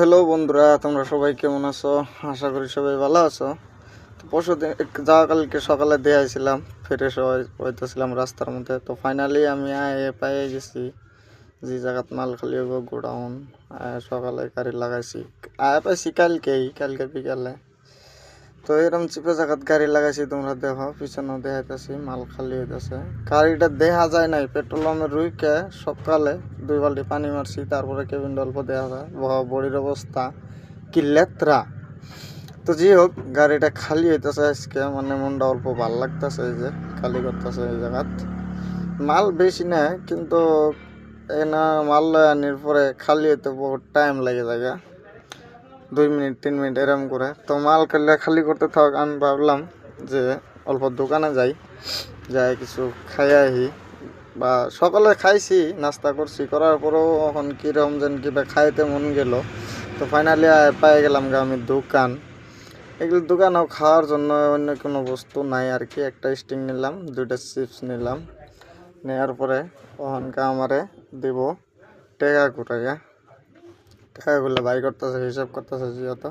Hello বন্ধুরা, তোমরা সবাই কেমন আছো? আশা করি সবাই ভালো আছো। তো পরশুদিন কালকে সকালে দেখাইছিলাম, ফ্রেশ হইতেছিলাম রাস্তার মধ্যে। তো ফাইনালি আমি পেয়ে গেছি যে জায়গাত মাল খালি হইব গোডাউন। সকালে গাড়ি লাগাইছি, পাইছি কালকে বিকালে। তো এরকম চিপে জায়গাত গাড়ি লাগাইছি, তোমরা দেখো পিছনে দেখাইতেছি মাল খালি হইতেছে। গাড়িটা দেখা যায় নাই, পেট্রোল পাম্পে রুইকে সকালে 2 বালতি পানি মারছি, তারপরে কেবিন অল্প দেখা যায়। বডির অবস্থা কি লেত্রা। তো যাই হোক, গাড়িটা খালি হইতেছে আজকে, মানে মনটা অল্প ভাল লাগতেছে। এই যে খালি করতেছে এই জায়গাত, মাল বেশি না, কিন্তু এনা মাল লয় আনির পরে খালি হইতে বহুত টাইম লাগে যায়, 2 মিনিট 3 মিনিট এরম করে। তো মাল খালি করতে থাক, আমি ভাবলাম যে অল্প দোকানে যাই কিছু খাই আহি। বা সকালে খাইছি, নাস্তা করছি, করার পরেও এখন কীরকম যেন কিবা খাইতে মন গেল। তো ফাইনালি পেয়ে গেলাম আমি দোকান। এগুলো দোকানেও খাওয়ার জন্য অন্য কোনো বস্তু নাই আর কি। একটা স্টিং নিলাম, 2টা চিপস নিলাম। নেওয়ার পরে ওখানকে আমারে দিব টাকাগুলো বাই করতেছে, হিসাব করতেছে যেহেতু।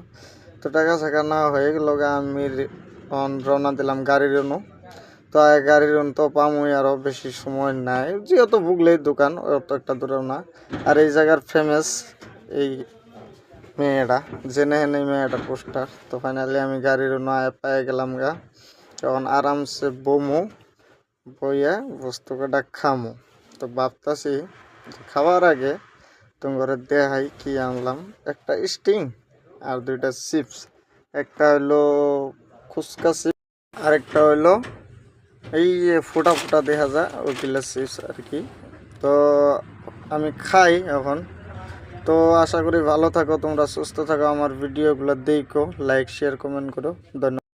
তো টাকা ছাকা না হয়ে গেল, আমি রওনা দিলাম গাড়ির জন্য। তো গাড়ির তো পামই, আরও বেশি সময় নাই, যেহেতু বুগলেই দোকান, অত একটা দূরেও না। আর এই জায়গার ফেমাস এই মেয়েটা, জেনে হেনে মেয়েটার পোস্টার। তো ফাইনালি আমি গাড়ির পেয়ে গেলাম তখন আরামসে বইয়ে বস্তু কটা খামো। তো ভাবতাছি খাওয়ার আগে তোমার দেখাই কি আনলাম। একটা স্টিং আর 2টা চিপস। একটা হইলো ফুচকা চিপস, আর একটা হইলো এই যে ফোটা ফোটা দেখা যায় ওইগুলো চিপস আর কি। তো আমি খাই এখন। তো আশা করি ভালো থাকো তোমরা, সুস্থ থাকো, আমার ভিডিওগুলো দেখো, লাইক শেয়ার কমেন্ট করো। ধন্যবাদ।